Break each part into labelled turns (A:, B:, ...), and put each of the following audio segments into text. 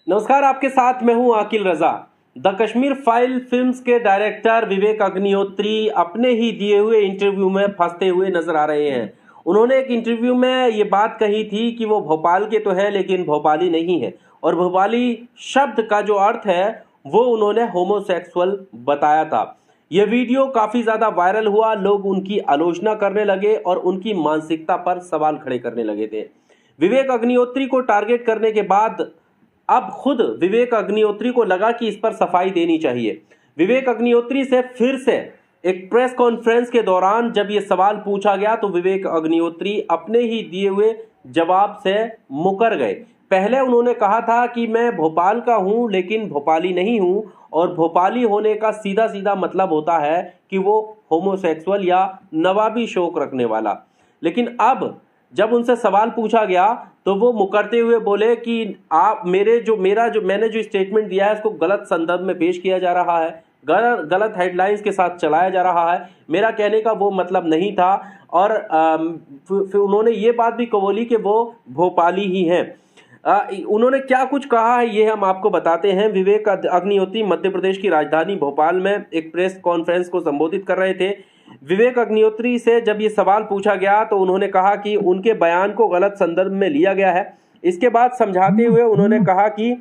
A: नमस्कार, आपके साथ मैं हूं आकिल रजा। द कश्मीर फाइल फिल्म्स के डायरेक्टर विवेक अग्निहोत्री अपने ही दिए हुए इंटरव्यू में फंसते हुए नजर आ रहे हैं। उन्होंने एक इंटरव्यू में ये बात कही थी कि वो भोपाल के तो है लेकिन भोपाली नहीं है, और भोपाली शब्द का जो अर्थ है वो उन्होंने होमोसेक्सुअल बताया था। यह वीडियो काफी ज्यादा वायरल हुआ, लोग उनकी आलोचना करने लगे और उनकी मानसिकता पर सवाल खड़े करने लगे थे। विवेक अग्निहोत्री को टारगेट करने के बाद अब खुद विवेक अग्निहोत्री को लगा कि इस पर सफाई देनी चाहिए। विवेक अग्निहोत्री से फिर से एक प्रेस कॉन्फ्रेंस के दौरान जब यह सवाल पूछा गया तो विवेक अग्निहोत्री अपने ही दिए हुए जवाब से मुकर गए। पहले उन्होंने कहा था कि मैं भोपाल का हूं लेकिन भोपाली नहीं हूं, और भोपाली होने का सीधा सीधा मतलब होता है कि वो होमोसेक्सुअल या नवाबी शौक रखने वाला। लेकिन अब जब उनसे सवाल पूछा गया तो वो मुकरते हुए बोले कि आप मैंने जो स्टेटमेंट दिया है उसको गलत संदर्भ में पेश किया जा रहा है, गलत हेडलाइंस के साथ चलाया जा रहा है, मेरा कहने का वो मतलब नहीं था। और फिर उन्होंने ये बात भी कबूली कि वो भोपाली ही हैं। उन्होंने क्या कुछ कहा है ये हम आपको बताते हैं। विवेक अग्निहोत्री मध्य प्रदेश की राजधानी भोपाल में एक प्रेस कॉन्फ्रेंस को संबोधित कर रहे थे। विवेक अग्निहोत्री से जब ये सवाल पूछा गया तो उन्होंने कहा कि उनके बयान को गलत संदर्भ में लिया गया है। इसके बाद समझाते हुए उन्होंने कहा कि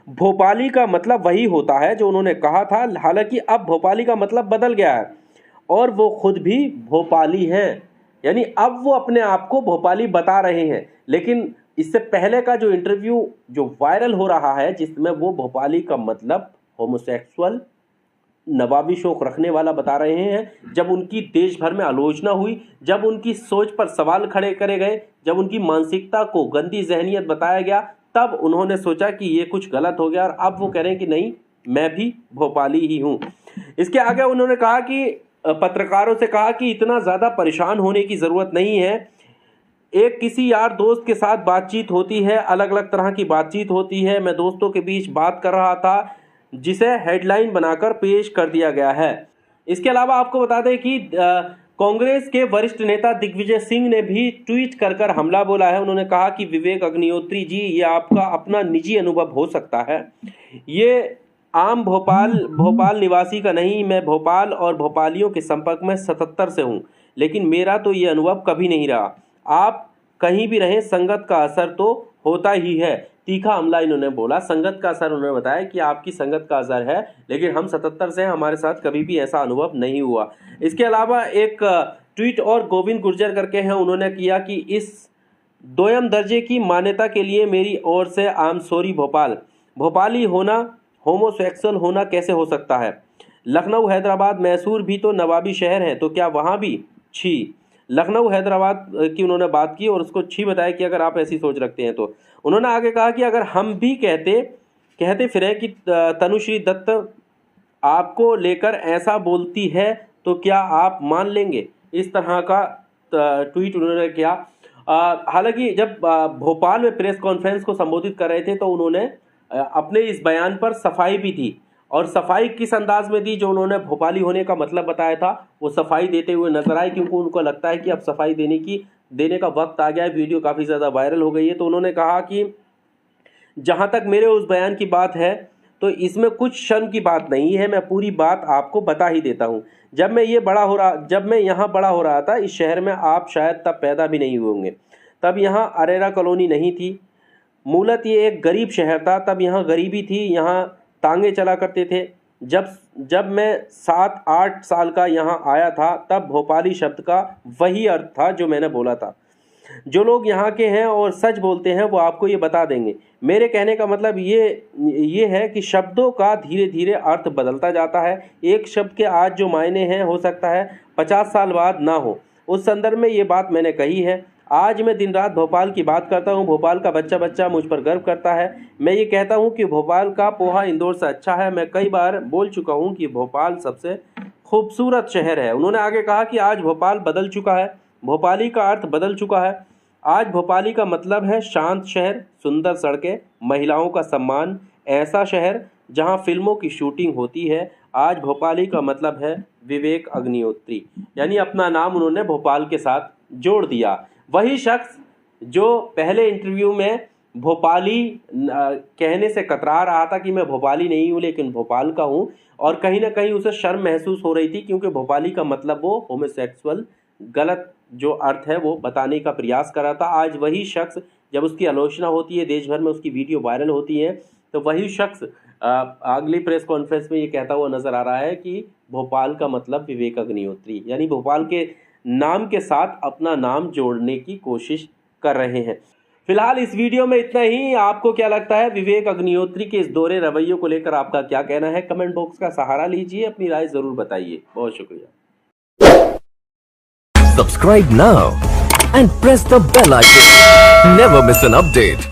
A: भोपाली का मतलब वही होता है जो उन्होंने कहा था, हालांकि अब भोपाली का मतलब बदल गया है और वो खुद भी भोपाली हैं। यानी अब वो अपने आप को भोपाली बता रहे हैं। लेकिन इससे पहले का जो इंटरव्यू जो वायरल हो रहा है जिसमें वो भोपाली का मतलब होमोसेक्सुअल नवाबी शौक रखने वाला बता रहे हैं, जब उनकी देश भर में आलोचना हुई, जब उनकी सोच पर सवाल खड़े करे गए, जब उनकी मानसिकता को गंदी जहनियत बताया गया, तब उन्होंने सोचा कि ये कुछ गलत हो गया और अब वो कह रहे हैं कि नहीं, मैं भी भोपाली ही हूँ। इसके आगे उन्होंने कहा कि पत्रकारों से कहा कि इतना ज़्यादा परेशान होने की ज़रूरत नहीं है। एक किसी यार दोस्त के साथ बातचीत होती है, अलग अलग तरह की बातचीत होती है। मैं दोस्तों के बीच बात कर रहा था जिसे हेडलाइन बनाकर पेश कर दिया गया है। इसके अलावा आपको बता दें कि कांग्रेस के वरिष्ठ नेता दिग्विजय सिंह ने भी ट्वीट कर हमला बोला है। उन्होंने कहा कि विवेक अग्निहोत्री जी, ये आपका अपना निजी अनुभव हो सकता है, ये आम भोपाल निवासी का नहीं। मैं भोपाल और भोपालियों के संपर्क में 77 से हूँ, लेकिन मेरा तो ये अनुभव कभी नहीं रहा। आप कहीं भी रहें, संगत का असर तो होता ही है। तीखा हमला इन्होंने बोला। संगत का असर उन्होंने बताया कि आपकी संगत का असर है, लेकिन हम 77 से हैं, हमारे साथ कभी भी ऐसा अनुभव नहीं हुआ। इसके अलावा एक ट्वीट और गोविंद गुर्जर करके हैं, उन्होंने किया कि इस दोयम दर्जे की मान्यता के लिए मेरी ओर से I am sorry Bhopal. Bhopali होना होमोसेक्सुअल होना कैसे हो सकता है? लखनऊ हैदराबाद मैसूर भी तो नवाबी शहर है, तो क्या वहाँ भी? छी। लखनऊ हैदराबाद की उन्होंने बात की और उसको छी बताया कि अगर आप ऐसी सोच रखते हैं तो। उन्होंने आगे कहा कि अगर हम भी कहते फिरे कि तनुश्री दत्त आपको लेकर ऐसा बोलती है तो क्या आप मान लेंगे? इस तरह का ट्वीट उन्होंने किया। हालांकि जब भोपाल में प्रेस कॉन्फ्रेंस को संबोधित कर रहे थे तो उन्होंने अपने इस बयान पर सफाई भी दी, और सफाई किस अंदाज में दी? जो उन्होंने भोपाली होने का मतलब बताया था वो सफाई देते हुए नजर आए, क्योंकि उनको लगता है कि अब सफाई देने का वक्त आ गया है। वीडियो काफ़ी ज़्यादा वायरल हो गई है। तो उन्होंने कहा कि जहाँ तक मेरे उस बयान की बात है तो इसमें कुछ शर्म की बात नहीं है, मैं पूरी बात आपको बता ही देता हूँ। जब मैं यहाँ बड़ा हो रहा था इस शहर में, आप शायद तब पैदा भी नहीं हुए होंगे। तब यहाँ अरेरा कॉलोनी नहीं थी। मूलत ये एक गरीब शहर था, तब यहाँ गरीबी थी, यहाँ तांगे चला करते थे। जब मैं 7-8 साल का यहाँ आया था तब भोपाली शब्द का वही अर्थ था जो मैंने बोला था। जो लोग यहाँ के हैं और सच बोलते हैं वो आपको ये बता देंगे। मेरे कहने का मतलब ये है कि शब्दों का धीरे धीरे अर्थ बदलता जाता है। एक शब्द के आज जो मायने हैं हो सकता है 50 साल बाद ना हो। उस संदर्भ में ये बात मैंने कही है। आज मैं दिन रात भोपाल की बात करता हूँ। भोपाल का बच्चा बच्चा मुझ पर गर्व करता है। मैं ये कहता हूँ कि भोपाल का पोहा इंदौर से अच्छा है। मैं कई बार बोल चुका हूँ कि भोपाल सबसे खूबसूरत शहर है। उन्होंने आगे कहा कि आज भोपाल बदल चुका है, भोपाली का अर्थ बदल चुका है। आज भोपाली का मतलब है शांत शहर, सुंदर सड़कें, महिलाओं का सम्मान, ऐसा शहर जहाँ फिल्मों की शूटिंग होती है। आज भोपाली का मतलब है विवेक अग्निहोत्री, यानी अपना नाम उन्होंने भोपाल के साथ जोड़ दिया। वही शख्स जो पहले इंटरव्यू में भोपाली कहने से कतरा रहा था कि मैं भोपाली नहीं हूँ लेकिन भोपाल का हूँ, और कहीं ना कहीं उसे शर्म महसूस हो रही थी क्योंकि भोपाली का मतलब वो होमोसेक्सुअल गलत जो अर्थ है वो बताने का प्रयास कर रहा था। आज वही शख्स, जब उसकी आलोचना होती है, देश भर में उसकी वीडियो वायरल होती है, तो वही शख्स अगली प्रेस कॉन्फ्रेंस में ये कहता हुआ नजर आ रहा है कि भोपाल का मतलब विवेक अग्निहोत्री, यानी भोपाल के नाम के साथ अपना नाम जोड़ने की कोशिश कर रहे हैं। फिलहाल इस वीडियो में इतना ही। आपको क्या लगता है विवेक अग्निहोत्री के इस दोहरे रवैये को लेकर आपका क्या कहना है? कमेंट बॉक्स का सहारा लीजिए, अपनी राय जरूर बताइए। बहुत शुक्रिया।
B: Subscribe now and press the bell icon. Never miss an update.